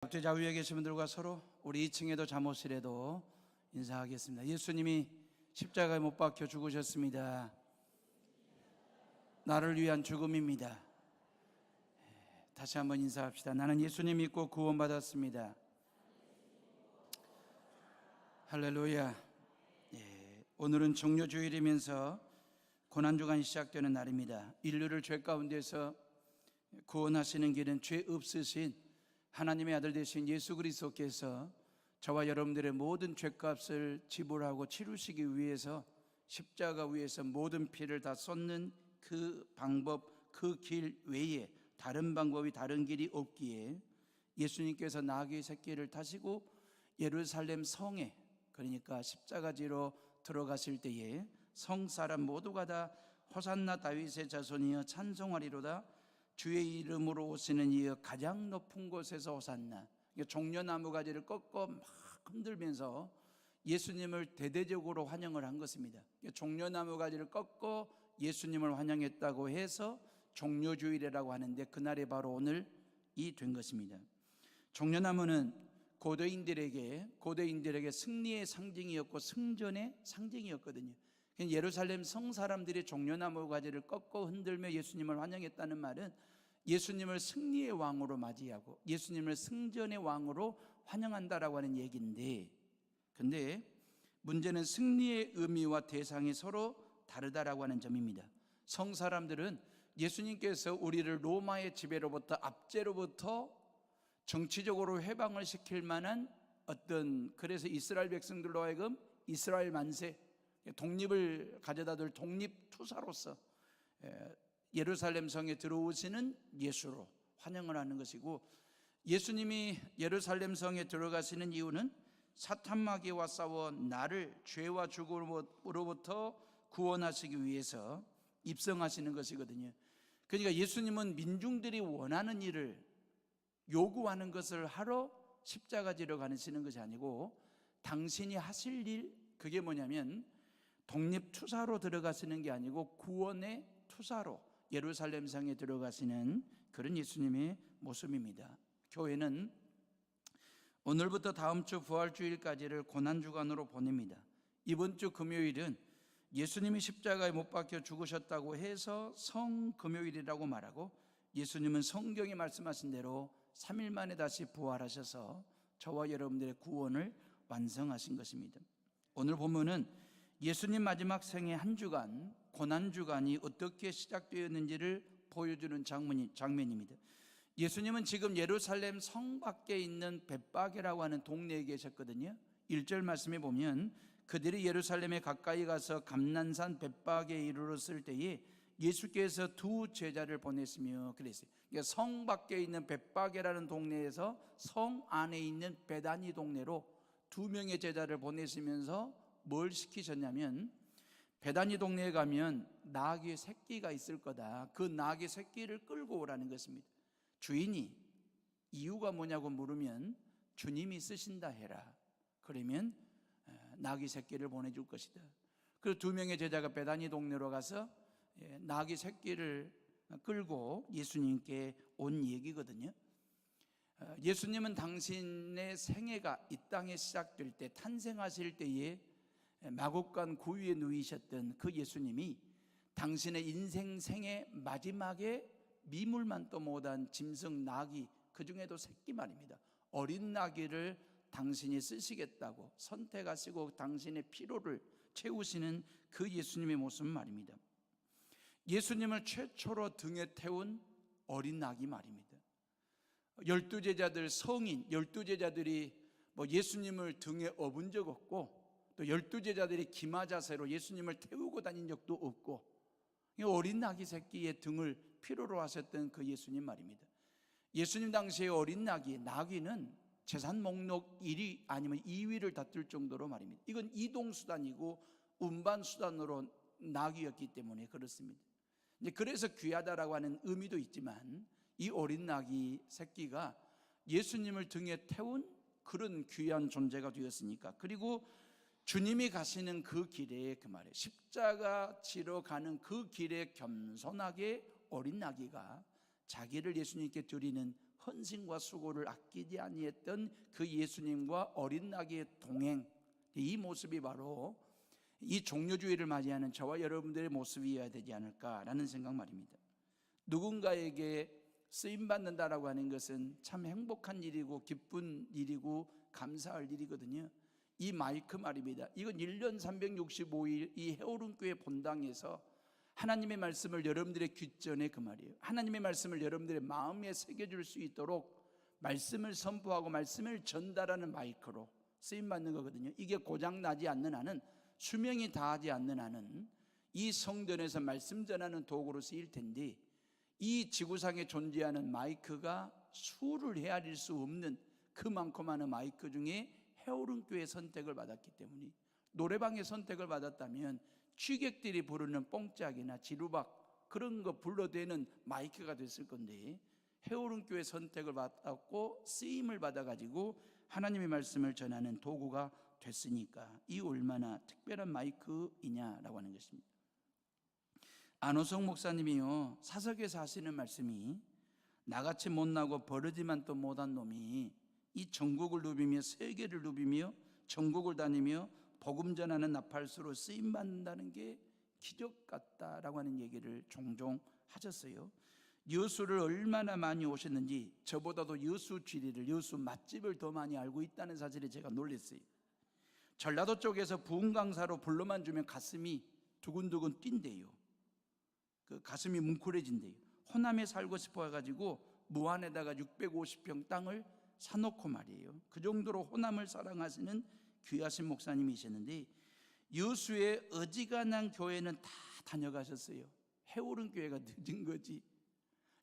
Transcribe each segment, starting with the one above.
앞뒤 좌우에 계신 분들과 서로 우리 2층에도 잠옷실에도 인사하겠습니다. 예수님이 십자가에 못 박혀 죽으셨습니다. 나를 위한 죽음입니다. 다시 한번 인사합시다. 나는 예수님 믿고 구원받았습니다. 할렐루야. 오늘은 종료주일이면서 고난주간이 시작되는 날입니다. 인류를 죄 가운데서 구원하시는 길은 죄 없으신 하나님의 아들 되신 예수 그리스도께서 저와 여러분들의 모든 죄값을 지불하고 치루시기 위해서 십자가 위에서 모든 피를 다 쏟는 그 방법, 그 길 외에 다른 방법이, 다른 길이 없기에 예수님께서 나귀의 새끼를 타시고 예루살렘 성에, 그러니까 십자가지로 들어가실 때에 성 사람 모두가 다 호산나 다윗의 자손이여 찬송하리로다, 주의 이름으로 오시는 이여 가장 높은 곳에서 호산나. 종려나무 가지를 꺾어 막 흔들면서 예수님을 대대적으로 환영을 한 것입니다. 종려나무 가지를 꺾어 예수님을 환영했다고 해서 종려주일이라고 하는데, 그날이 바로 오늘이 된 것입니다. 종려나무는 고대인들에게 승리의 상징이었고 승전의 상징이었거든요. 예루살렘 성 사람들이 종려나무 가지를 꺾어 흔들며 예수님을 환영했다는 말은 예수님을 승리의 왕으로 맞이하고 예수님을 승전의 왕으로 환영한다라고 하는 얘기인데, 근데 문제는 승리의 의미와 대상이 서로 다르다라고 하는 점입니다. 성 사람들은 예수님께서 우리를 로마의 지배로부터, 압제로부터 정치적으로 해방을 시킬 만한 그래서 이스라엘 백성들로 하여금 이스라엘 만세, 독립을 가져다 줄 독립투사로서 예루살렘 성에 들어오시는 예수로 환영을 하는 것이고, 예수님이 예루살렘 성에 들어가시는 이유는 사탄마귀와 싸워 나를 죄와 죽음으로부터 구원하시기 위해서 입성하시는 것이거든요. 그러니까 예수님은 민중들이 원하는 일을, 요구하는 것을 하러 십자가 지러 가시는 것이 아니고 당신이 하실 일, 그게 뭐냐면 독립투사로 들어가시는 게 아니고 구원의 투사로 예루살렘 성에 들어가시는 그런 예수님의 모습입니다. 교회는 오늘부터 다음 주 부활주일까지를 고난주간으로 보냅니다. 이번 주 금요일은 예수님이 십자가에 못 박혀 죽으셨다고 해서 성금요일이라고 말하고, 예수님은 성경이 말씀하신 대로 3일 만에 다시 부활하셔서 저와 여러분들의 구원을 완성하신 것입니다. 오늘 보면은 예수님 마지막 생애 한 주간, 고난주간이 어떻게 시작되었는지를 보여주는 장면입니다. 예수님은 지금 예루살렘 성 밖에 있는 벳바게라고 하는 동네에 계셨거든요. 1절 말씀에 보면 그들이 예루살렘에 가까이 가서 감난산 벳바게에 이르렀을 때에 예수께서 두 제자를 보냈으며 그랬어요. 그러니까 성 밖에 있는 벳바게라는 동네에서 성 안에 있는 베다니 동네로 두 명의 제자를 보내시면서 뭘 시키셨냐면, 베다니 동네에 가면 나귀의 새끼가 있을 거다, 그 나귀 새끼를 끌고 오라는 것입니다. 주인이 이유가 뭐냐고 물으면 주님이 쓰신다 해라. 그러면 나귀 새끼를 보내줄 것이다. 그래서 두 명의 제자가 베다니 동네로 가서 나귀 새끼를 끌고 예수님께 온 얘기거든요. 예수님은 당신의 생애가 이 땅에 시작될 때, 탄생하실 때에 마국간 구유에 누이셨던 그 예수님이 당신의 인생 생애 마지막에 미물만도 못한 짐승 나귀, 그 중에도 새끼 말입니다, 어린 나귀를 당신이 쓰시겠다고 선택하시고 당신의 피로를 채우시는 그 예수님의 모습 말입니다. 예수님을 최초로 등에 태운 어린 나귀 말입니다. 12제자들, 성인 12제자들이 예수님을 등에 업은 적 없고, 또 12제자들이 기마 자세로 예수님을 태우고 다닌 적도 없고, 어린 나귀 새끼의 등을 필요로 하셨던 그 예수님 말입니다. 예수님 당시에 어린 나귀는 재산 목록 1위 아니면 2위를 다툴 정도로 말입니다. 이건 이동수단이고 운반수단으로 나귀였기 때문에 그렇습니다. 그래서 귀하다라고 하는 의미도 있지만, 이 어린 나귀 새끼가 예수님을 등에 태운 그런 귀한 존재가 되었으니까, 그리고 주님이 가시는 그 길에, 그 말에 십자가 지러 가는 그 길에 겸손하게 어린 나귀가 자기를 예수님께 드리는 헌신과 수고를 아끼지 아니했던 그 예수님과 어린 나귀의 동행, 이 모습이 바로 이 종료주의를 맞이하는 저와 여러분들의 모습이어야 되지 않을까라는 생각 말입니다. 누군가에게 쓰임받는다라고 하는 것은 참 행복한 일이고 기쁜 일이고 감사할 일이거든요. 이 마이크 말입니다. 이건 1년 365일 이 해오른교회 본당에서 하나님의 말씀을 여러분들의 귓전에, 그 말이에요, 하나님의 말씀을 여러분들의 마음에 새겨줄 수 있도록 말씀을 선포하고 말씀을 전달하는 마이크로 쓰임받는 거거든요. 이게 고장나지 않는 한은, 수명이 다하지 않는 한은 이 성전에서 말씀 전하는 도구로 쓰일 텐데, 이 지구상에 존재하는 마이크가 수를 헤아릴 수 없는 그 많고 많은 마이크 중에 해오른교회 선택을 받았기 때문에, 노래방의 선택을 받았다면 취객들이 부르는 뽕짝이나 지루박 그런 거 불러대는 마이크가 됐을 건데, 해오른교회 선택을 받았고 쓰임을 받아가지고 하나님의 말씀을 전하는 도구가 됐으니까 이 얼마나 특별한 마이크이냐라고 하는 것입니다. 안호성 목사님이요, 사석에서 하시는 말씀이, 나같이 못나고 버르지만 또 못한 놈이 이 전국을 누비며 세계를 누비며 전국을 다니며 복음 전하는 나팔수로 쓰임받는다는 게 기적 같다라고 하는 얘기를 종종 하셨어요. 여수를 얼마나 많이 오셨는지, 저보다도 여수 지리를, 여수 맛집을 더 많이 알고 있다는 사실에 제가 놀랐어요. 전라도 쪽에서 부흥 강사로 불러만 주면 가슴이 두근두근 뛴대요. 그 가슴이 뭉클해진대요. 호남에 살고 싶어 가지고 무안에다가 650평 땅을 사놓고 말이에요. 그 정도로 호남을 사랑하시는 귀하신 목사님이셨는데, 여수의 어지간한 교회는 다 다녀가셨어요. 해오른 교회가 늦은 거지.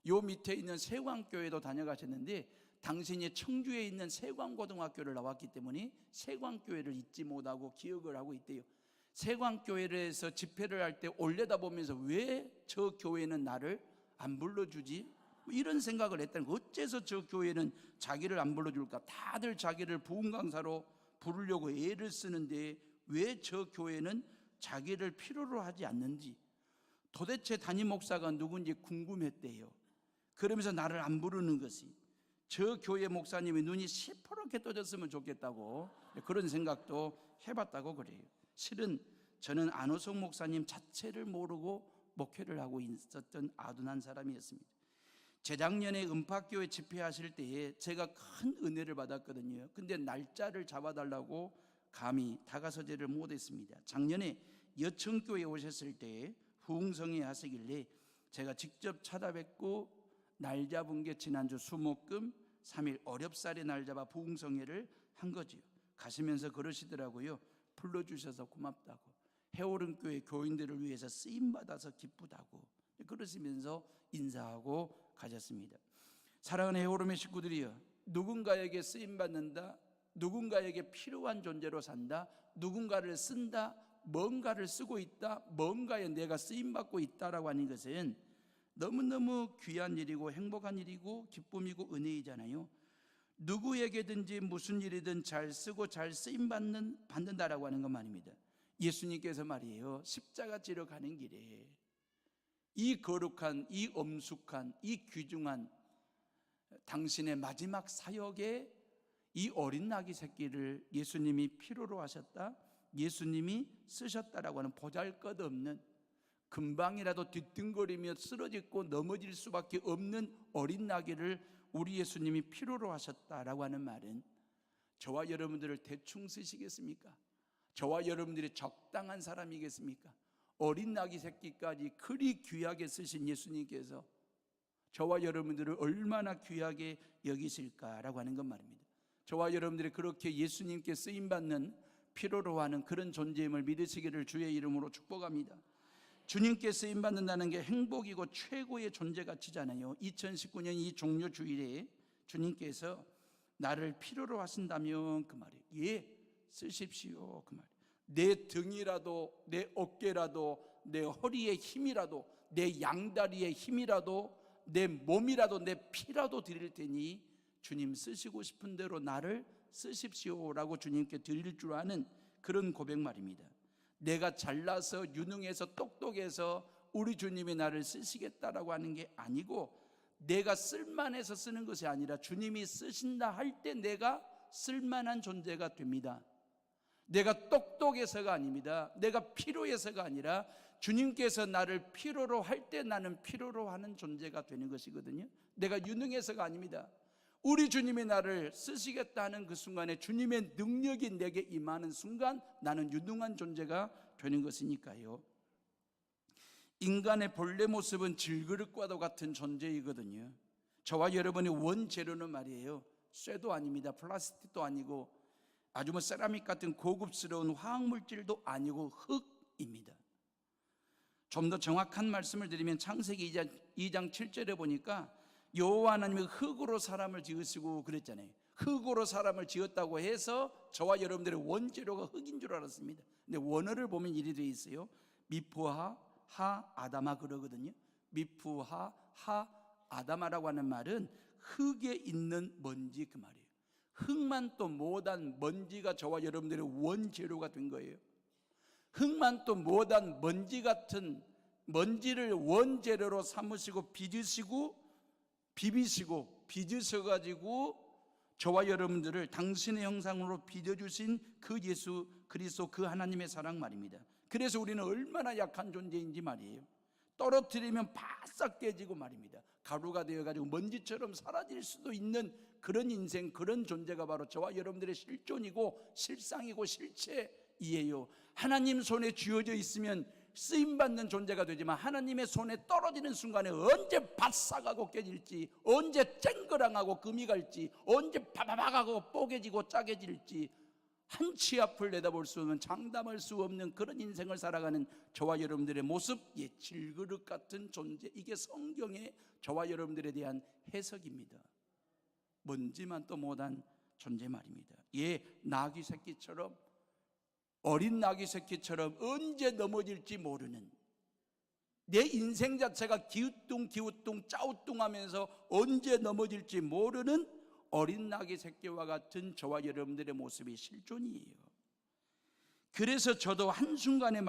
요 밑에 있는 세광교회도 다녀가셨는데, 당신이 청주에 있는 세광고등학교를 나왔기 때문에 세광교회를 잊지 못하고 기억을 하고 있대요. 세광교회에서 집회를 할 때 올려다보면서 왜 저 교회는 나를 안 불러주지? 이런 생각을 했다는 거예요. 어째서 저 교회는 자기를 안 불러줄까? 다들 자기를 부흥 강사로 부르려고 애를 쓰는데 왜 저 교회는 자기를 필요로 하지 않는지, 도대체 담임 목사가 누군지 궁금했대요. 그러면서 나를 안 부르는 것이, 저 교회 목사님의 눈이 시퍼렇게 떠졌으면 좋겠다고 그런 생각도 해봤다고 그래요. 실은 저는 안호성 목사님 자체를 모르고 목회를 하고 있었던 아둔한 사람이었습니다. 재작년에 은팍교회 집회하실 때에 제가 큰 은혜를 받았거든요. 근데 날짜를 잡아달라고 감히 다가서지를 못했습니다. 작년에 여천교회 오셨을 때 부흥성에 하시길래 제가 직접 찾아뵙고 날 잡은 게 지난주 수목금 3일 어렵사리 날 잡아 부흥성회를 한 거지요. 가시면서 그러시더라고요. 불러주셔서 고맙다고, 해오른교회 교인들을 위해서 쓰임받아서 기쁘다고 그러시면서 인사하고 가셨습니다. 사랑하는 해오름의 식구들이여, 누군가에게 쓰임받는다, 누군가에게 필요한 존재로 산다, 누군가를 쓴다, 뭔가를 쓰고 있다, 뭔가에 내가 쓰임받고 있다라고 하는 것은 너무너무 귀한 일이고 행복한 일이고 기쁨이고 은혜이잖아요. 누구에게든지 무슨 일이든 잘 쓰고 잘 쓰임받는다라고 하는 것 말입니다. 예수님께서 말이에요, 십자가 지러 가는 길에 이 거룩한, 이 엄숙한, 이 귀중한 당신의 마지막 사역에 이 어린 나귀 새끼를 예수님이 필요로 하셨다, 예수님이 쓰셨다라고 하는 보잘것없는, 금방이라도 뒤뚱거리며 쓰러지고 넘어질 수밖에 없는 어린 나귀를 우리 예수님이 필요로 하셨다라고 하는 말은, 저와 여러분들을 대충 쓰시겠습니까? 저와 여러분들이 적당한 사람이겠습니까? 어린 나귀 새끼까지 그리 귀하게 쓰신 예수님께서 저와 여러분들을 얼마나 귀하게 여기실까라고 하는 것 말입니다. 저와 여러분들이 그렇게 예수님께 쓰임받는, 필요로 하는 그런 존재임을 믿으시기를 주의 이름으로 축복합니다. 주님께 쓰임받는다는 게 행복이고 최고의 존재 가치잖아요. 2019년 이 종료 주일에 주님께서 나를 필요로 하신다면 그 말이에요. 예, 쓰십시오 그 말이에요. 내 등이라도, 내 어깨라도, 내 허리의 힘이라도, 내 양다리의 힘이라도, 내 몸이라도, 내 피라도 드릴 테니 주님 쓰시고 싶은 대로 나를 쓰십시오라고 주님께 드릴 줄 아는 그런 고백 말입니다. 내가 잘나서 유능해서 똑똑해서 우리 주님이 나를 쓰시겠다라고 하는 게 아니고, 내가 쓸만해서 쓰는 것이 아니라 주님이 쓰신다 할 때 내가 쓸만한 존재가 됩니다. 내가 똑똑해서가 아닙니다. 내가 필요해서가 아니라 주님께서 나를 필요로 할 때 나는 필요로 하는 존재가 되는 것이거든요. 내가 유능해서가 아닙니다. 우리 주님이 나를 쓰시겠다 하는 그 순간에 주님의 능력이 내게 임하는 순간 나는 유능한 존재가 되는 것이니까요. 인간의 본래 모습은 질그릇과도 같은 존재이거든요. 저와 여러분의 원재료는 말이에요, 쇠도 아닙니다. 플라스틱도 아니고 아주 세라믹 같은 고급스러운 화학물질도 아니고 흙입니다. 좀 더 정확한 말씀을 드리면 창세기 2장 7절에 보니까 여호와 하나님이 흙으로 사람을 지으시고 그랬잖아요. 흙으로 사람을 지었다고 해서 저와 여러분들의 원재료가 흙인 줄 알았습니다. 근데 원어를 보면 이리 되어 있어요. 미프하 하 아다마 그러거든요. 미프하 하 아다마라고 하는 말은 흙에 있는 먼지 그 말이에요. 흙만 또 못한 먼지가 저와 여러분들의 원재료가 된 거예요. 흙만 또 못한 먼지 같은 먼지를 원재료로 삼으시고 빚으시고 비비시고 빚으셔가지고 저와 여러분들을 당신의 형상으로 빚어주신 그 예수 그리스도 그 하나님의 사랑 말입니다. 그래서 우리는 얼마나 약한 존재인지 말이에요. 떨어뜨리면 바싹 깨지고 말입니다. 가루가 되어가지고 먼지처럼 사라질 수도 있는 그런 인생, 그런 존재가 바로 저와 여러분들의 실존이고 실상이고 실체이에요. 하나님 손에 쥐어져 있으면 쓰임받는 존재가 되지만 하나님의 손에 떨어지는 순간에 언제 바싹하고 깨질지, 언제 쨍그랑하고 금이 갈지, 언제 바바박하고 뽀개지고 짜개질지 한 치 앞을 내다볼 수 없는, 장담할 수 없는 그런 인생을 살아가는 저와 여러분들의 모습, 질그릇 같은 존재, 이게 성경의 저와 여러분들에 대한 해석입니다. 먼지만 또 못한 존재 말입니다. 나귀 새끼처럼, 어린 나귀 새끼처럼 언제 넘어질지 모르는, 내 인생 자체가 기우뚱 짜우뚱하면서 언제 넘어질지 모르는 어린 나귀 새끼와 같은 저와 여러분들의 모습이 실존이에요. 그래서 저도 한순간의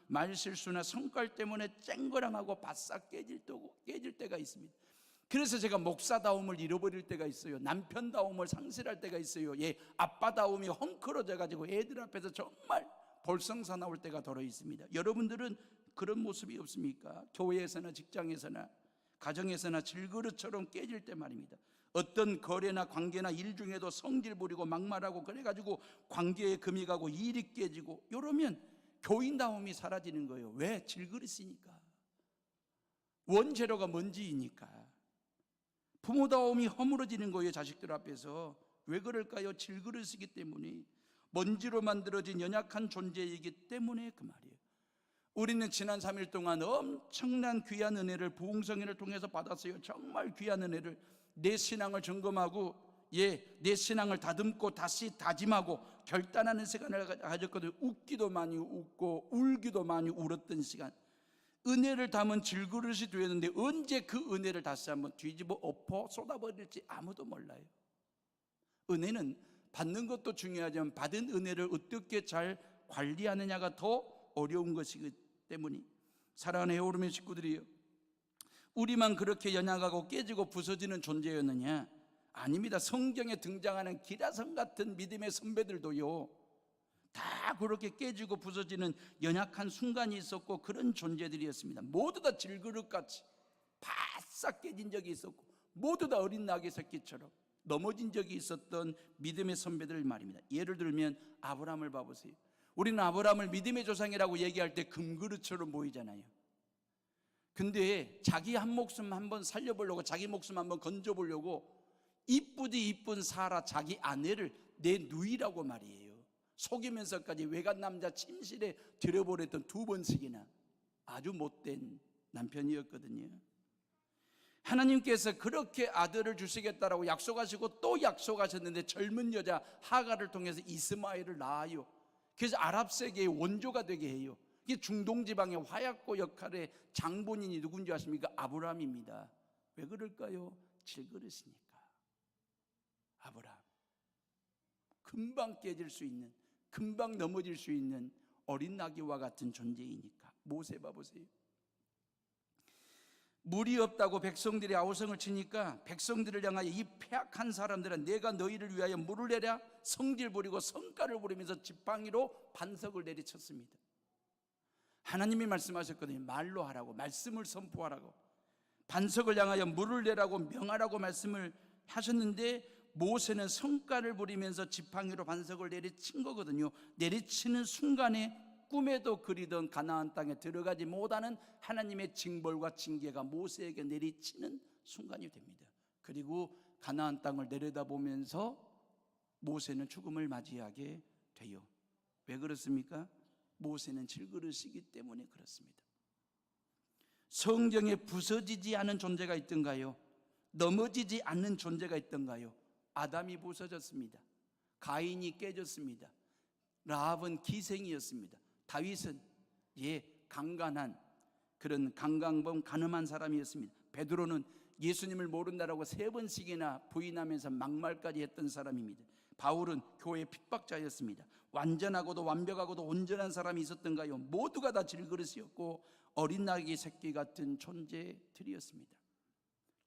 말실수나 성깔 때문에 쨍그랑하고 바싹 깨질 때가 있습니다. 그래서 제가 목사다움을 잃어버릴 때가 있어요. 남편다움을 상실할 때가 있어요. 아빠다움이 헝클어져 가지고 애들 앞에서 정말 볼성사 나올 때가 더러 있습니다. 여러분들은 그런 모습이 없습니까? 교회에서나 직장에서나 가정에서나 질그릇처럼 깨질 때 말입니다. 어떤 거래나 관계나 일 중에도 성질 부리고 막말하고 그래가지고 관계에 금이 가고 일이 깨지고 이러면 교인다움이 사라지는 거예요. 왜? 질그릇이니까. 원재료가 먼지이니까. 부모다움이 허물어지는 거예요. 자식들 앞에서. 왜 그럴까요? 질그릇이기 때문에, 먼지로 만들어진 연약한 존재이기 때문에 그 말이에요. 우리는 지난 3일 동안 엄청난 귀한 은혜를 부흥성회를 통해서 받았어요. 정말 귀한 은혜를. 내 신앙을 점검하고 내 신앙을 다듬고 다시 다짐하고 결단하는 시간을 가졌거든요. 웃기도 많이 웃고 울기도 많이 울었던 시간, 은혜를 담은 질그릇이 되었는데 언제 그 은혜를 다시 한번 뒤집어 엎어 쏟아버릴지 아무도 몰라요. 은혜는 받는 것도 중요하지만 받은 은혜를 어떻게 잘 관리하느냐가 더 어려운 것이기 때문에, 사랑하는 에오르면 식구들이요, 우리만 그렇게 연약하고 깨지고 부서지는 존재였느냐? 아닙니다. 성경에 등장하는 기라성 같은 믿음의 선배들도요, 다 그렇게 깨지고 부서지는 연약한 순간이 있었고 그런 존재들이었습니다. 모두 다 질그릇같이 바싹 깨진 적이 있었고 모두 다 어린 나귀 새끼처럼 넘어진 적이 있었던 믿음의 선배들 말입니다. 예를 들면 아브라함을 봐보세요. 우리는 아브라함을 믿음의 조상이라고 얘기할 때 금그릇처럼 보이잖아요. 근데 자기 한 목숨 한번 살려보려고, 자기 목숨 한번 건져보려고 이쁘디 이쁜 사라, 자기 아내를 내 누이라고 말이에요, 속이면서까지 외간 남자 침실에 들여보냈던 2번씩이나 아주 못된 남편이었거든요. 하나님께서 그렇게 아들을 주시겠다라고 약속하시고 또 약속하셨는데 젊은 여자 하갈을 통해서 이스마엘을 낳아요. 그래서 아랍 세계의 원조가 되게 해요. 이게 중동 지방의 화약고 역할의 장본인이 누군지 아십니까? 아브라함입니다. 왜 그럴까요? 질그릇이니까. 아브라함, 금방 깨질 수 있는, 금방 넘어질 수 있는 어린 나귀와 같은 존재이니까. 모세 봐보세요. 물이 없다고 백성들이 아우성을 치니까 백성들을 향하여 이 패악한 사람들은 내가 너희를 위하여 물을 내랴 성질 부리고 성가를 부리면서 지팡이로 반석을 내리쳤습니다. 하나님이 말씀하셨거든요. 말로 하라고, 말씀을 선포하라고, 반석을 향하여 물을 내라고 명하라고 말씀을 하셨는데 모세는 성가를 부리면서 지팡이로 반석을 내리친 거거든요. 내리치는 순간에 꿈에도 그리던 가나안 땅에 들어가지 못하는 하나님의 징벌과 징계가 모세에게 내리치는 순간이 됩니다. 그리고 가나안 땅을 내려다보면서 모세는 죽음을 맞이하게 돼요. 왜 그렇습니까? 모세는 질그릇이기 때문에 그렇습니다. 성경에 부서지지 않은 존재가 있던가요? 넘어지지 않는 존재가 있던가요? 아담이 부서졌습니다. 가인이 깨졌습니다. 라합은 기생이었습니다. 다윗은 강간한 그런 강강범 가늠한 사람이었습니다. 베드로는 예수님을 모른다라고 3번씩이나 부인하면서 막말까지 했던 사람입니다. 바울은 교회 핍박자였습니다. 완전하고도 완벽하고도 온전한 사람이 있었던가요? 모두가 다 질그릇이었고 어린 나귀 새끼 같은 존재들이었습니다.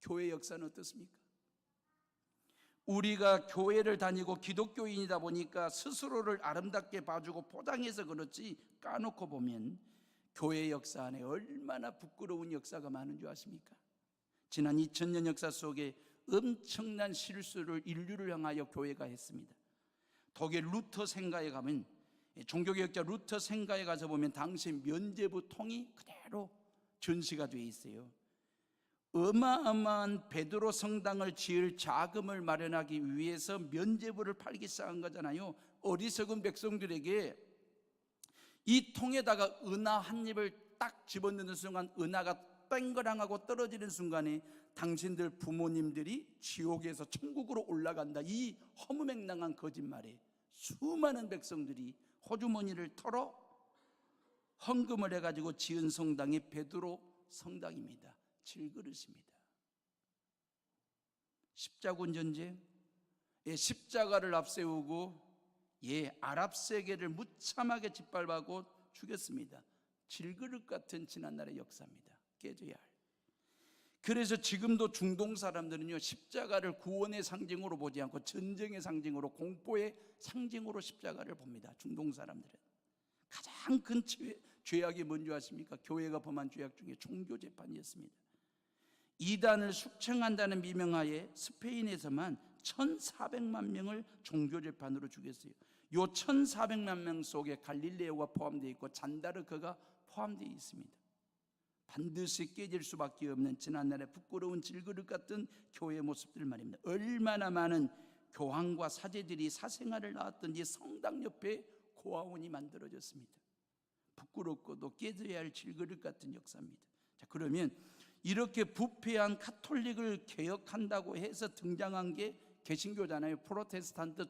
교회 역사는 어떻습니까? 우리가 교회를 다니고 기독교인이다 보니까 스스로를 아름답게 봐주고 포장해서 그렇지 까놓고 보면 교회 역사 안에 얼마나 부끄러운 역사가 많은 줄 아십니까? 지난 2000년 역사 속에 엄청난 실수를 인류를 향하여 교회가 했습니다. 독일 루터 생가에 가면, 종교개혁자 루터 생가에 가서 보면 당시 면죄부 통이 그대로 전시가 되어 있어요. 어마어마한 베드로 성당을 지을 자금을 마련하기 위해서 면죄부를 팔기 시작한 거잖아요. 어리석은 백성들에게 이 통에다가 은하 한 입을 딱 집어넣는 순간 은하가 땡그랑하고 떨어지는 순간에 당신들 부모님들이 지옥에서 천국으로 올라간다, 이 허무맹랑한 거짓말에 수많은 백성들이 호주머니를 털어 헌금을 해가지고 지은 성당이 베드로 성당입니다. 질그릇입니다. 십자군 전쟁, 십자가를 앞세우고 아랍 세계를 무참하게 짓밟고 죽였습니다. 질그릇 같은 지난날의 역사입니다. 깨져야 할. 그래서 지금도 중동 사람들은요, 십자가를 구원의 상징으로 보지 않고 전쟁의 상징으로, 공포의 상징으로 십자가를 봅니다. 중동 사람들은. 가장 큰 죄악이 뭔지 아십니까? 교회가 범한 죄악 중에 종교재판이었습니다. 이단을 숙청한다는 미명하에 스페인에서만 1400만 명을 종교재판으로 죽였어요. 요 1400만 명 속에 갈릴레오가 포함되어 있고 잔다르크가 포함되어 있습니다. 반드시 깨질 수밖에 없는 지난날의 부끄러운 질그릇 같은 교회의 모습들 말입니다. 얼마나 많은 교황과 사제들이 사생활을 낳았던지 성당 옆에 고아원이 만들어졌습니다. 부끄럽고도 깨져야 할 질그릇 같은 역사입니다. 자, 그러면 이렇게 부패한 카톨릭을 개혁한다고 해서 등장한 게 개신교잖아요. 프로테스탄트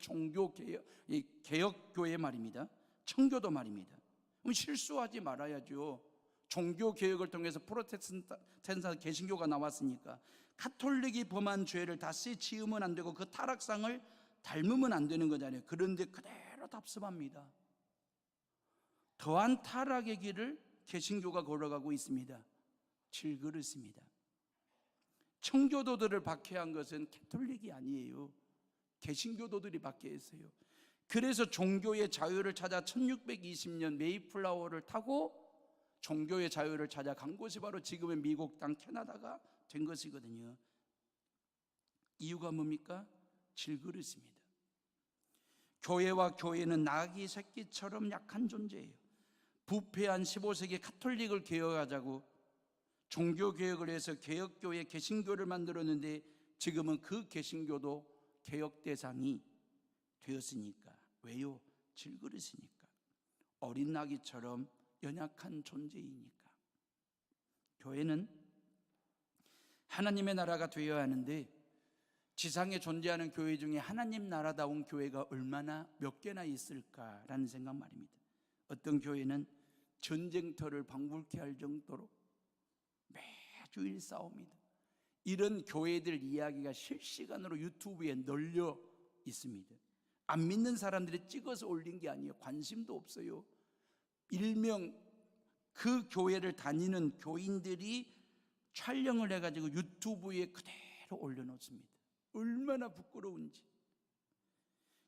개혁교회 말입니다. 청교도 말입니다. 그럼 실수하지 말아야죠. 종교개혁을 통해서 프로테스탄트 개신교가 나왔으니까 카톨릭이 범한 죄를 다시 지으면 안 되고 그 타락상을 닮으면 안 되는 거잖아요. 그런데 그대로 답습합니다. 더한 타락의 길을 개신교가 걸어가고 있습니다. 질그릇입니다. 청교도들을 박해한 것은 가톨릭이 아니에요. 개신교도들이 박해했어요. 그래서 종교의 자유를 찾아 1620년 메이플라워를 타고 종교의 자유를 찾아 간 곳이 바로 지금의 미국 땅 캐나다가 된 것이거든요. 이유가 뭡니까? 질그릇입니다. 교회와 교회는 나귀 새끼처럼 약한 존재예요. 부패한 15세기 카톨릭을 개혁하자고 종교개혁을 해서 개혁교회 개신교를 만들었는데 지금은 그 개신교도 개혁 대상이 되었으니까. 왜요? 질그릇이니까. 어린 나귀처럼 연약한 존재이니까. 교회는 하나님의 나라가 되어야 하는데 지상에 존재하는 교회 중에 하나님 나라다운 교회가 얼마나 몇 개나 있을까라는 생각 말입니다. 어떤 교회는 전쟁터를 방불케 할 정도로 매주일 싸웁니다. 이런 교회들 이야기가 실시간으로 유튜브에 널려 있습니다. 안 믿는 사람들이 찍어서 올린 게 아니에요. 관심도 없어요. 일명 그 교회를 다니는 교인들이 촬영을 해가지고 유튜브에 그대로 올려놓습니다. 얼마나 부끄러운지.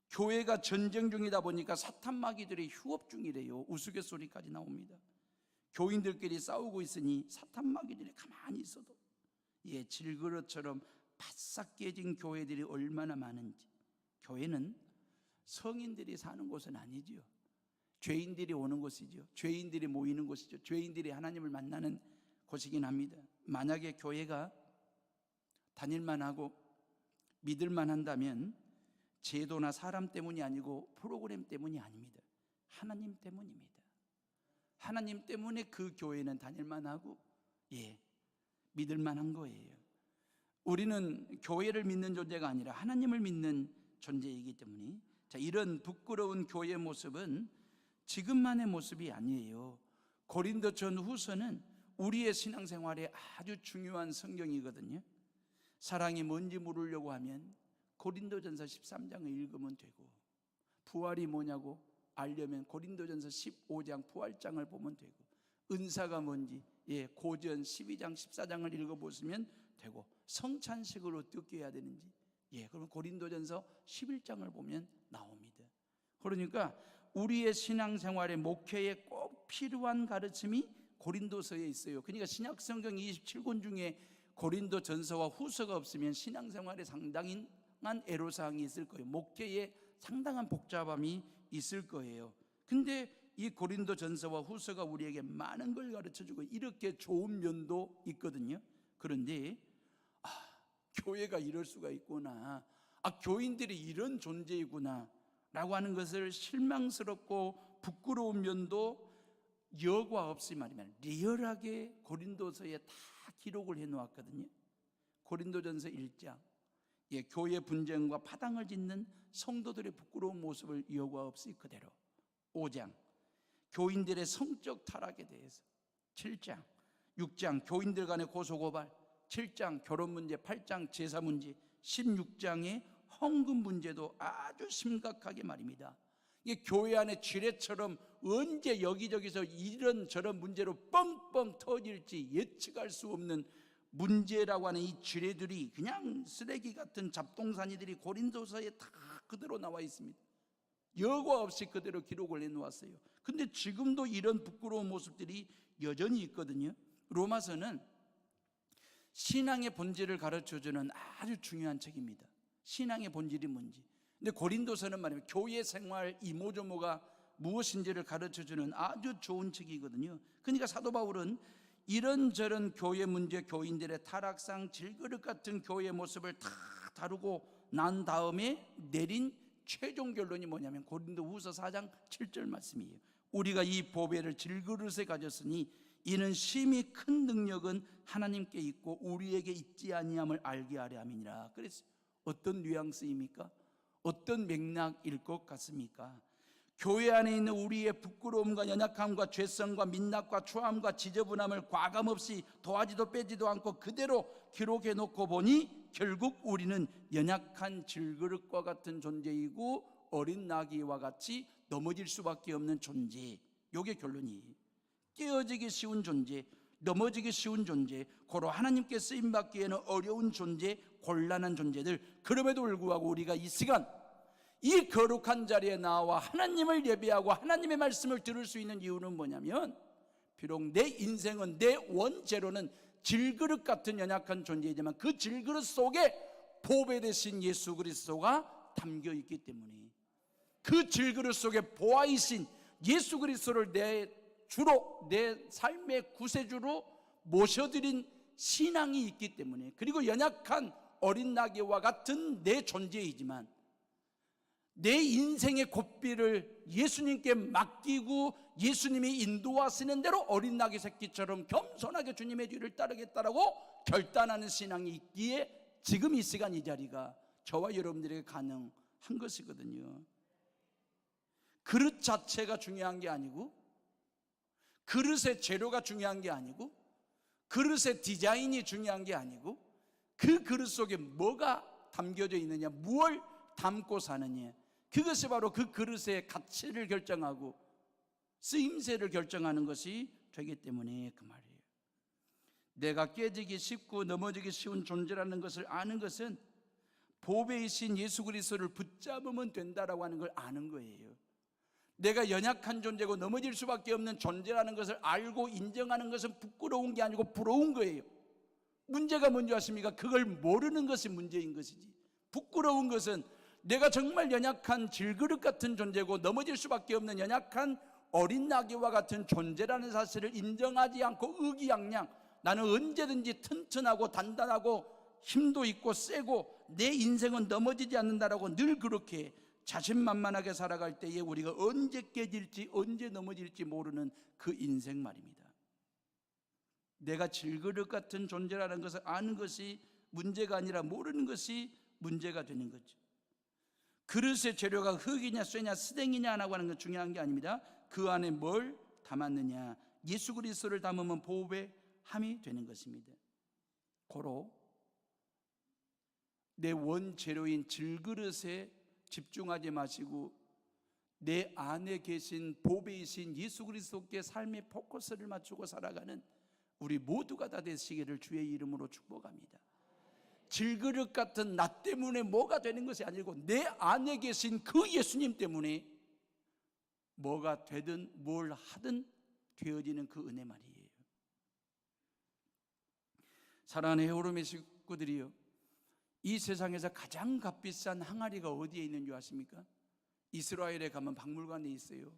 교회가 전쟁 중이다 보니까 사탄 마귀들이 휴업 중이래요. 우스갯소리까지 나옵니다. 교인들끼리 싸우고 있으니 사탄 마귀들이 가만히 있어도 질그릇처럼 바싹 깨진 교회들이 얼마나 많은지. 교회는 성인들이 사는 곳은 아니지요. 죄인들이 오는 곳이죠. 죄인들이 모이는 곳이죠. 죄인들이 하나님을 만나는 곳이긴 합니다. 만약에 교회가 다닐만 하고 믿을만 한다면 제도나 사람 때문이 아니고 프로그램 때문이 아닙니다. 하나님 때문입니다. 하나님 때문에 그 교회는 다닐만 하고 믿을만 한 거예요. 우리는 교회를 믿는 존재가 아니라 하나님을 믿는 존재이기 때문에 이런 부끄러운 교회의 모습은 지금만의 모습이 아니에요. 고린도전 후서는 우리의 신앙생활에 아주 중요한 성경이거든요. 사랑이 뭔지 물으려고 하면 고린도전서 13장을 읽으면 되고, 부활이 뭐냐고 알려면 고린도전서 15장 부활장을 보면 되고, 은사가 뭔지 고전 12장 14장을 읽어보시면 되고, 성찬식을 어떻게 해야 되는지 그러면 고린도전서 11장을 보면 나옵니다. 그러니까 우리의 신앙생활의 목회에 꼭 필요한 가르침이 고린도서에 있어요. 그러니까 신약성경 27권 중에 고린도전서와 후서가 없으면 신앙생활에 상당한 애로사항이 있을 거예요. 목회에 상당한 복잡함이 있을 거예요. 근데 이 고린도전서와 후서가 우리에게 많은 걸 가르쳐주고 이렇게 좋은 면도 있거든요. 그런데 교회가 이럴 수가 있구나, 교인들이 이런 존재이구나 라고 하는 것을 실망스럽고 부끄러운 면도 여과 없이 말이면 리얼하게 고린도서에 다 기록을 해놓았거든요. 고린도전서 1장 교회 분쟁과 파당을 짓는 성도들의 부끄러운 모습을 여과 없이 그대로, 5장 교인들의 성적 타락에 대해서, 7장 6장 교인들 간의 고소고발, 7장 결혼 문제, 8장 제사 문제, 16장의 헌금 문제도 아주 심각하게 말입니다. 이게 교회 안에 지뢰처럼 언제 여기저기서 이런저런 문제로 뻥뻥 터질지 예측할 수 없는 문제라고 하는 이 지뢰들이 그냥 쓰레기 같은 잡동사니들이 고린도서에 다 그대로 나와 있습니다. 여과 없이 그대로 기록을 해놓았어요. 근데 지금도 이런 부끄러운 모습들이 여전히 있거든요. 로마서는 신앙의 본질을 가르쳐주는 아주 중요한 책입니다. 신앙의 본질이 뭔지. 근데 고린도서는 말이면 교회 생활 이모저모가 무엇인지를 가르쳐주는 아주 좋은 책이거든요. 그러니까 사도 바울은 이런저런 교회 문제, 교인들의 타락상, 질그릇 같은 교회의 모습을 다 다루고 난 다음에 내린 최종 결론이 뭐냐면 고린도후서 4장 7절 말씀이에요. 우리가 이 보배를 질그릇에 가졌으니 이는 심히 큰 능력은 하나님께 있고 우리에게 있지 아니함을 알게 하려 함이니라. 그래서 어떤 뉘앙스입니까? 어떤 맥락일 것 같습니까? 교회 안에 있는 우리의 부끄러움과 연약함과 죄성과 민낯과 추함과 지저분함을 과감없이 더하지도 빼지도 않고 그대로 기록해 놓고 보니 결국 우리는 연약한 질그릇과 같은 존재이고 어린 나귀와 같이 넘어질 수밖에 없는 존재. 이게 결론이에요. 깨어지기 쉬운 존재, 넘어지기 쉬운 존재, 고로 하나님께 쓰임받기에는 어려운 존재, 곤란한 존재들. 그럼에도 불구하고 우리가 이 시간 이 거룩한 자리에 나와 하나님을 예배하고 하나님의 말씀을 들을 수 있는 이유는 뭐냐면, 비록 내 인생은, 내 원죄로는 질그릇 같은 연약한 존재이지만 그 질그릇 속에 보배 되신 예수 그리스도가 담겨 있기 때문에, 그 질그릇 속에 보아이신 예수 그리스도를 내 주로, 내 삶의 구세주로 모셔드린 신앙이 있기 때문에, 그리고 연약한 어린 나귀와 같은 내 존재이지만 내 인생의 고삐를 예수님께 맡기고 예수님이 인도하시는 대로 어린 나귀 새끼처럼 겸손하게 주님의 뒤를 따르겠다라고 결단하는 신앙이 있기에 지금 이 시간 이 자리가 저와 여러분들에게 가능한 것이거든요. 그릇 자체가 중요한 게 아니고, 그릇의 재료가 중요한 게 아니고, 그릇의 디자인이 중요한 게 아니고, 그 그릇 속에 뭐가 담겨져 있느냐, 무엇을 담고 사느냐, 그것이 바로 그 그릇의 가치를 결정하고 쓰임새를 결정하는 것이 되기 때문에 그 말이에요. 내가 깨지기 쉽고 넘어지기 쉬운 존재라는 것을 아는 것은 보배이신 예수 그리스도를 붙잡으면 된다라고 하는 걸 아는 거예요. 내가 연약한 존재고 넘어질 수밖에 없는 존재라는 것을 알고 인정하는 것은 부끄러운 게 아니고 부러운 거예요. 문제가 뭔지 아십니까? 그걸 모르는 것이 문제인 것이지. 부끄러운 것은 내가 정말 연약한 질그릇 같은 존재고 넘어질 수밖에 없는 연약한 어린 나귀와 같은 존재라는 사실을 인정하지 않고 의기양양 나는 언제든지 튼튼하고 단단하고 힘도 있고 세고 내 인생은 넘어지지 않는다라고 늘 그렇게 자신만만하게 살아갈 때에 우리가 언제 깨질지 언제 넘어질지 모르는 그 인생 말입니다. 내가 질그릇 같은 존재라는 것을 아는 것이 문제가 아니라 모르는 것이 문제가 되는 거죠. 그릇의 재료가 흙이냐 쇠냐 스댕이냐라고 하는 건 중요한 게 아닙니다. 그 안에 뭘 담았느냐, 예수 그리스도를 담으면 보배함이 되는 것입니다. 고로 내 원재료인 질그릇에 집중하지 마시고 내 안에 계신 보배이신 예수 그리스도께 삶의 포커스를 맞추고 살아가는 우리 모두가 다 되시기를 주의 이름으로 축복합니다. 질그릇 같은 나 때문에 뭐가 되는 것이 아니고 내 안에 계신 그 예수님 때문에 뭐가 되든 뭘 하든 되어지는 그 은혜 말이에요. 사랑하는 헤어로미 식구들이요, 이 세상에서 가장 값비싼 항아리가 어디에 있는 줄 아십니까? 이스라엘에 가면 박물관에 있어요.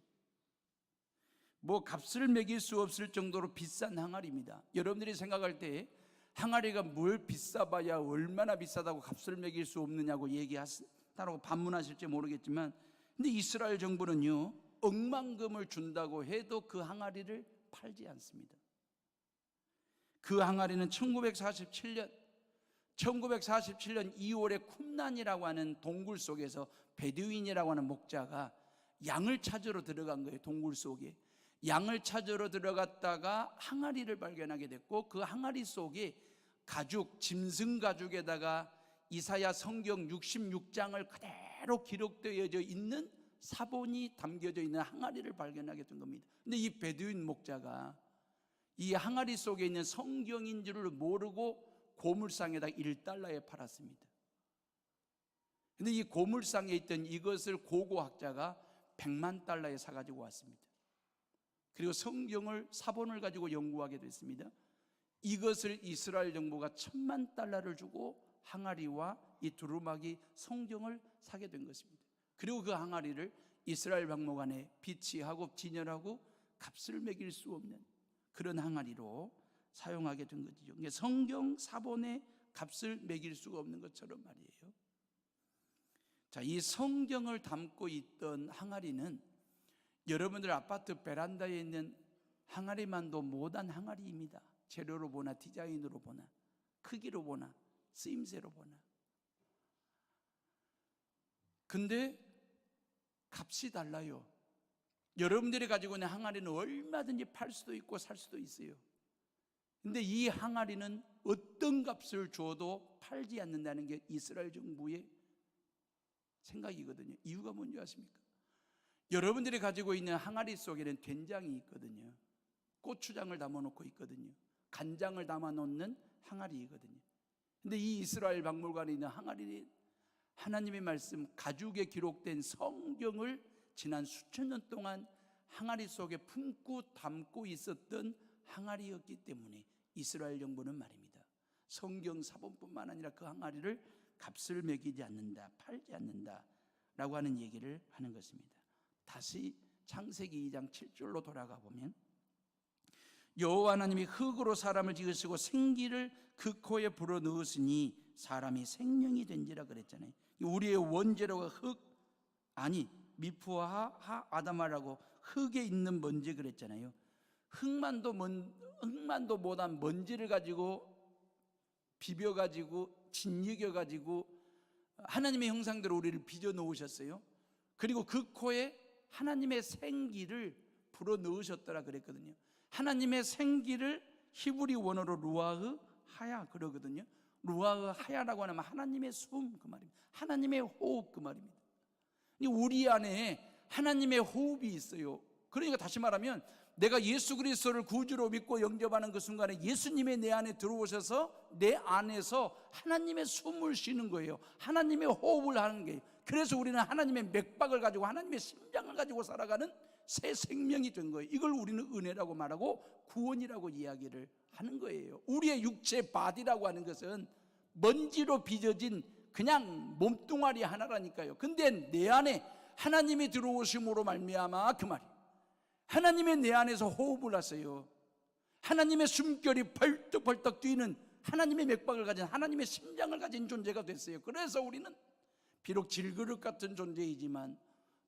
뭐 값을 매길 수 없을 정도로 비싼 항아리입니다. 여러분들이 생각할 때 항아리가 뭘 비싸봐야 얼마나 비싸다고 값을 매길 수 없느냐고 얘기하시다라고 반문하실지 모르겠지만, 근데 이스라엘 정부는요 억만금을 준다고 해도 그 항아리를 팔지 않습니다. 그 항아리는 1947년 2월에 쿰난이라고 하는 동굴 속에서 베두인이라고 하는 목자가 양을 찾으러 들어간 거예요. 동굴 속에 양을 찾으러 들어갔다가 항아리를 발견하게 됐고, 그 항아리 속에 가죽, 짐승 가죽에다가 이사야 성경 66장을 그대로 기록되어져 있는 사본이 담겨져 있는 항아리를 발견하게 된 겁니다. 근데 이 베두인 목자가 이 항아리 속에 있는 성경인 줄을 모르고 고물상에다 1달러에 팔았습니다. 근데 이 고물상에 있던 이것을 고고학자가 100만 달러에 사가지고 왔습니다. 그리고 성경을 사본을 가지고 연구하게 됐습니다. 이것을 이스라엘 정부가 1000만 달러를 주고 항아리와 이 두루마기 성경을 사게 된 것입니다. 그리고 그 항아리를 이스라엘 박물관에 비치하고 진열하고 값을 매길 수 없는 그런 항아리로 사용하게 된 거죠. 성경 사본에 값을 매길 수가 없는 것처럼 말이에요. 자, 이 성경을 담고 있던 항아리는 여러분들 아파트 베란다에 있는 항아리만도 못한 항아리입니다. 재료로 보나 디자인으로 보나 크기로 보나 쓰임새로 보나. 근데 값이 달라요. 여러분들이 가지고 있는 항아리는 얼마든지 팔 수도 있고 살 수도 있어요. 근데 이 항아리는 어떤 값을 줘도 팔지 않는다는 게 이스라엘 정부의 생각이거든요. 이유가 뭔지 아십니까? 여러분들이 가지고 있는 항아리 속에는 된장이 있거든요. 고추장을 담아놓고 있거든요. 간장을 담아놓는 항아리이거든요. 근데 이 이스라엘 박물관에 있는 항아리는 하나님의 말씀, 가죽에 기록된 성경을 지난 수천 년 동안 항아리 속에 품고 담고 있었던 항아리였기 때문에 이스라엘 정부는 말입니다, 성경 사본뿐만 아니라 그 항아리를 값을 매기지 않는다, 팔지 않는다 라고 하는 얘기를 하는 것입니다. 다시 창세기 2장 7절로 돌아가 보면, 여호와 하나님이 흙으로 사람을 지으시고 생기를 그 코에 불어넣으시니 사람이 생명이 된지라 그랬잖아요. 우리의 원재료가 흙, 아니 미프와 하 아담아라고 흙에 있는 먼지 그랬잖아요. 흙만도 못한 먼지를 가지고 비벼가지고 짓이겨가지고 하나님의 형상대로 우리를 빚어 놓으셨어요. 그리고 그 코에 하나님의 생기를 불어 넣으셨더라 그랬거든요. 하나님의 생기를 히브리 원어로 루아흐 하야 그러거든요. 루아흐 하야라고 하면 하나님의 숨 그 말입니다. 하나님의 호흡 그 말입니다. 우리 안에 하나님의 호흡이 있어요. 그러니까 다시 말하면 내가 예수 그리스도를 구주로 믿고 영접하는 그 순간에 예수님의 내 안에 들어오셔서 내 안에서 하나님의 숨을 쉬는 거예요. 하나님의 호흡을 하는 거예요. 그래서 우리는 하나님의 맥박을 가지고 하나님의 심장을 가지고 살아가는 새 생명이 된 거예요. 이걸 우리는 은혜라고 말하고 구원이라고 이야기를 하는 거예요. 우리의 육체 바디라고 하는 것은 먼지로 빚어진 그냥 몸뚱아리 하나라니까요. 근데 내 안에 하나님이 들어오심으로 말미암아 그 말이에요. 하나님의 내 안에서 호흡을 하세요. 하나님의 숨결이 벌떡벌떡 뛰는 하나님의 맥박을 가진 하나님의 심장을 가진 존재가 됐어요. 그래서 우리는 비록 질그릇 같은 존재이지만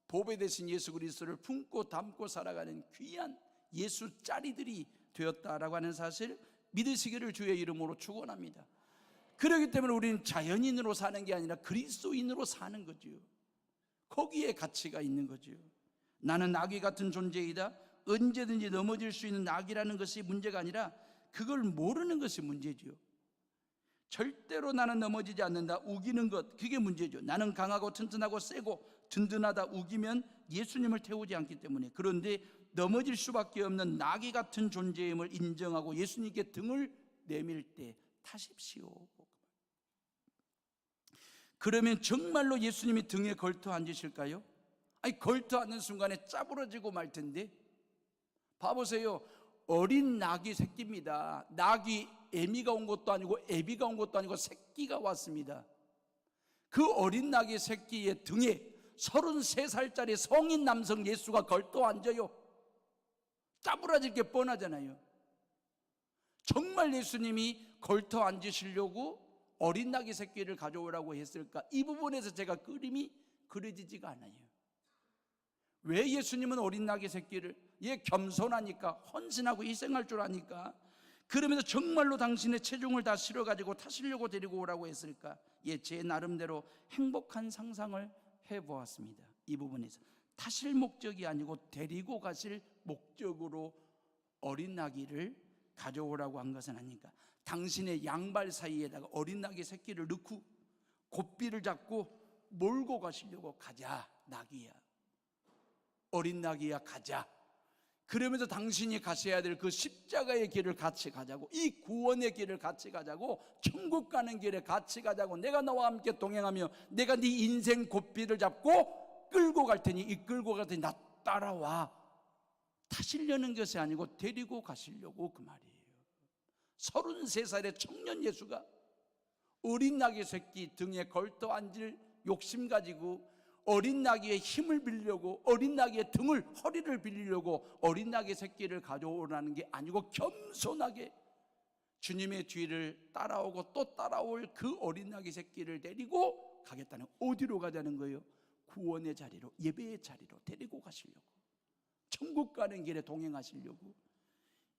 보배 되신 예수 그리스도를 품고 담고 살아가는 귀한 예수 짜리들이 되었다라고 하는 사실 믿으시기를 주의 이름으로 축원합니다. 그렇기 때문에 우리는 자연인으로 사는 게 아니라 그리스도인으로 사는 거죠. 거기에 가치가 있는 거죠. 나는 아기 같은 존재이다. 언제든지 넘어질 수 있는 악이라는 것이 문제가 아니라 그걸 모르는 것이 문제죠. 절대로 나는 넘어지지 않는다. 우기는 것, 그게 문제죠. 나는 강하고 튼튼하고 세고 든든하다. 우기면 예수님을 태우지 않기 때문에. 그런데 넘어질 수밖에 없는 나귀 같은 존재임을 인정하고 예수님께 등을 내밀 때 타십시오. 그러면 정말로 예수님이 등에 걸터 앉으실까요? 아니, 걸터 앉는 순간에 짜부러지고 말 텐데. 봐보세요. 어린 낙이 새끼입니다. 낙이 애미가 온 것도 아니고 애비가 온 것도 아니고 새끼가 왔습니다. 그 어린 낙의 새끼의 등에 33살짜리 성인 남성 예수가 걸터 앉아요. 짜부러질 게 뻔하잖아요. 정말 예수님이 걸터 앉으시려고 어린 낙의 새끼를 가져오라고 했을까? 이 부분에서 제가 그림이 그려지지가 않아요. 왜 예수님은 어린 낙의 새끼를, 겸손하니까, 헌신하고 희생할 줄 아니까, 그러면서 정말로 당신의 체중을 다 실어가지고 타시려고 데리고 오라고 했을까? 제 나름대로 행복한 상상을 해보았습니다. 이 부분에서 타실 목적이 아니고 데리고 가실 목적으로 어린 나귀를 가져오라고 한 것은 아닌가. 당신의 양발 사이에다가 어린 나귀 새끼를 넣고 고삐를 잡고 몰고 가시려고. 가자 나귀야, 어린 나귀야, 가자. 그러면서 당신이 가셔야 될 그 십자가의 길을 같이 가자고, 이 구원의 길을 같이 가자고, 천국 가는 길에 같이 가자고, 내가 너와 함께 동행하며 내가 네 인생 고삐를 잡고 끌고 갈 테니 이끌고 갈 테니 나 따라와. 타시려는 것이 아니고 데리고 가시려고, 그 말이에요. 33살의 청년 예수가 어린 나귀 새끼 등에 걸터 앉을 욕심 가지고 어린 나귀의 힘을 빌려고, 어린 나귀의 등을, 허리를 빌리려고 어린 나귀 새끼를 가져오라는 게 아니고 겸손하게 주님의 뒤를 따라오고 또 따라올 그 어린 나귀 새끼를 데리고 가겠다는, 어디로 가자는 거예요? 구원의 자리로, 예배의 자리로 데리고 가시려고, 천국 가는 길에 동행하시려고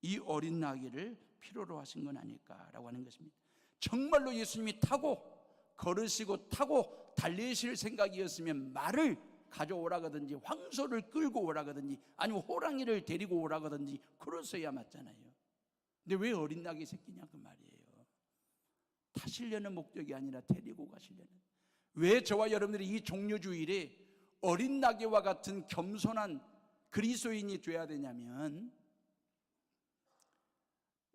이 어린 나귀를 필요로 하신 건 아닐까라고 하는 것입니다. 정말로 예수님이 타고 걸으시고 타고 달리실 생각이었으면 말을 가져오라거든지 황소를 끌고 오라거든지 아니면 호랑이를 데리고 오라거든지 그러셔야 맞잖아요. 근데 왜 어린 나귀 새끼냐 그 말이에요. 타시려는 목적이 아니라 데리고 가시려는. 왜 저와 여러분들이 이 종료주일에 어린 나귀와 같은 겸손한 그리스도인이 돼야 되냐면,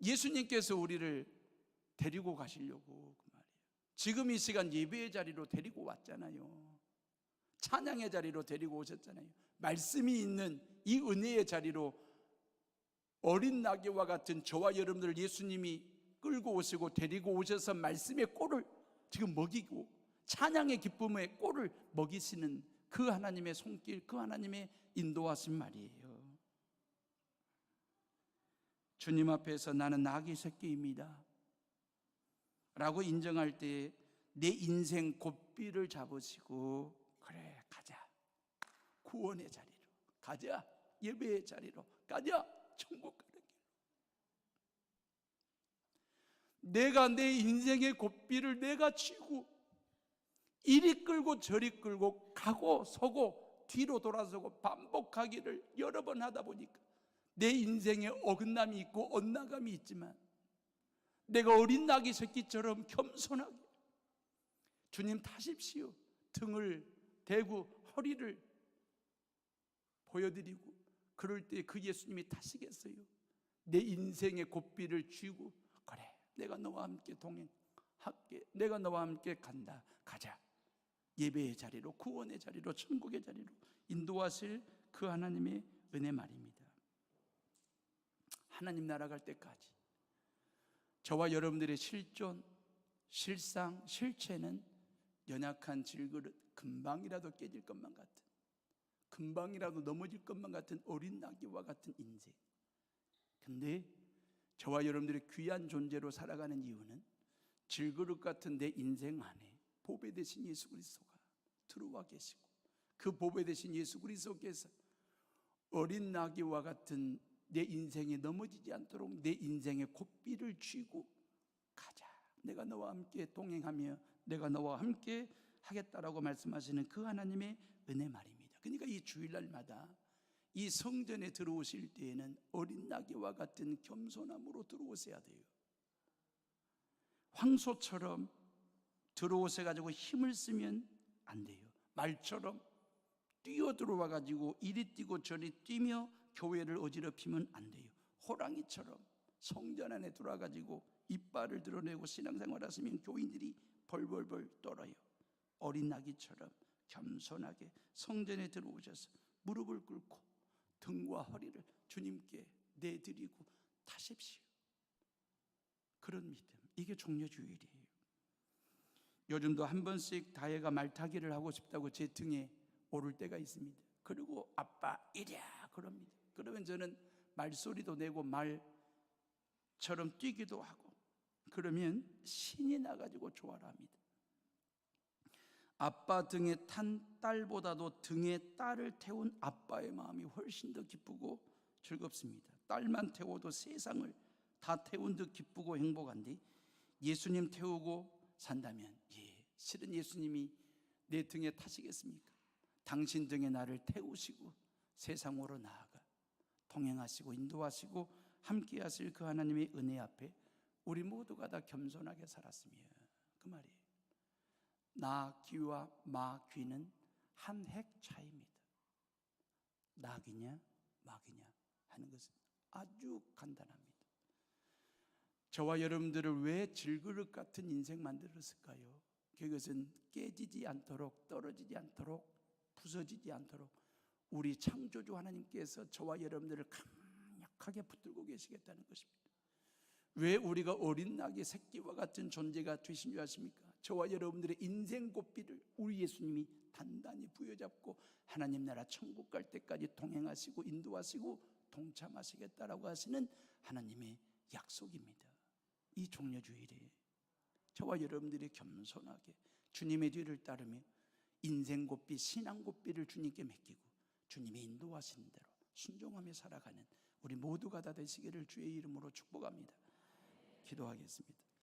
예수님께서 우리를 데리고 가시려고 그 말이에요. 지금 이 시간 예배의 자리로 데리고 왔잖아요. 찬양의 자리로 데리고 오셨잖아요. 말씀이 있는 이 은혜의 자리로 어린 나귀와 같은 저와 여러분들 예수님이 끌고 오시고 데리고 오셔서 말씀의 꼴을 지금 먹이고 찬양의 기쁨의 꼴을 먹이시는 그 하나님의 손길, 그 하나님의 인도하신 말이에요. 주님 앞에서 나는 나귀 새끼입니다 라고 인정할 때 내 인생 고삐를 잡으시고, 그래 가자, 구원의 자리로 가자, 예배의 자리로 가자, 천국 가는 길. 내가 내 인생의 고삐를 내가 쥐고 이리 끌고 저리 끌고 가고 서고 뒤로 돌아서고 반복하기를 여러 번 하다 보니까 내 인생에 어긋남이 있고 엇나감이 있지만, 내가 어린 나귀 새끼처럼 겸손하게 주님 타십시오, 등을 대고 허리를 보여드리고 그럴 때 그 예수님이 타시겠어요? 내 인생의 고삐를 쥐고 그래 내가 너와 함께 동행할게, 내가 너와 함께 간다, 가자. 예배의 자리로, 구원의 자리로, 천국의 자리로 인도하실 그 하나님의 은혜 말입니다. 하나님 나라 갈 때까지 저와 여러분들의 실존, 실상, 실체는 연약한 질그릇, 금방이라도 깨질 것만 같은, 금방이라도 넘어질 것만 같은 어린 나귀와 같은 인생. 근데 저와 여러분들의 귀한 존재로 살아가는 이유는 질그릇 같은 내 인생 안에 보배 되신 예수 그리스도가 들어와 계시고, 그 보배 되신 예수 그리스도께서 어린 나귀와 같은 내 인생에 넘어지지 않도록 내 인생의 고삐를 쥐고 가자, 내가 너와 함께 동행하며 내가 너와 함께 하겠다라고 말씀하시는 그 하나님의 은혜 말입니다. 그러니까 이 주일날마다 이 성전에 들어오실 때에는 어린 나귀와 같은 겸손함으로 들어오셔야 돼요. 황소처럼 들어오셔가지고 힘을 쓰면 안 돼요. 말처럼 뛰어 들어와 가지고 이리 뛰고 저리 뛰며 교회를 어지럽히면 안 돼요. 호랑이처럼 성전 안에 들어와 가지고 이빨을 드러내고 신앙생활 하시면 교인들이 벌벌벌 떨어요. 어린 나귀처럼 겸손하게 성전에 들어오셔서 무릎을 꿇고 등과 허리를 주님께 내드리고 타십시오. 그런 믿음, 이게 종려주일이에요. 요즘도 한 번씩 다혜가 말타기를 하고 싶다고 제 등에 오를 때가 있습니다. 그리고 아빠 이랴 그럽니다. 그러면 저는 말소리도 내고 말처럼 뛰기도 하고, 그러면 신이 나가지고 좋아라 합니다. 아빠 등에 탄 딸보다도 등에 딸을 태운 아빠의 마음이 훨씬 더 기쁘고 즐겁습니다. 딸만 태워도 세상을 다 태운 듯 기쁘고 행복한데, 예수님 태우고 산다면 실은 예수님이 내 등에 타시겠습니까? 당신 등에 나를 태우시고 세상으로 나아가 동행하시고 인도하시고 함께 하실 그 하나님의 은혜 앞에 우리 모두가 다 겸손하게 살았으며, 그 말이에요. 나 귀와 마 귀는 한 획 차이입니다. 낙이냐 마귀냐 하는 것은 아주 간단합니다. 저와 여러분들을 왜 질그릇 같은 인생 만들었을까요? 그것은 깨지지 않도록, 떨어지지 않도록, 부서지지 않도록 우리 창조주 하나님께서 저와 여러분들을 강력하게 붙들고 계시겠다는 것입니다. 왜 우리가 어린 낙의 새끼와 같은 존재가 되신 줄 아십니까? 저와 여러분들의 인생 고삐를 우리 예수님이 단단히 부여잡고 하나님 나라 천국 갈 때까지 동행하시고 인도하시고 동참하시겠다라고 하시는 하나님의 약속입니다. 이 종려주일에 저와 여러분들이 겸손하게 주님의 뒤를 따르며 인생 고삐, 신앙 고삐를 주님께 맡기고 주님이 인도하시는 대로 순종하며 살아가는 우리 모두가 다 되시기를 주의 이름으로 축복합니다. 기도하겠습니다.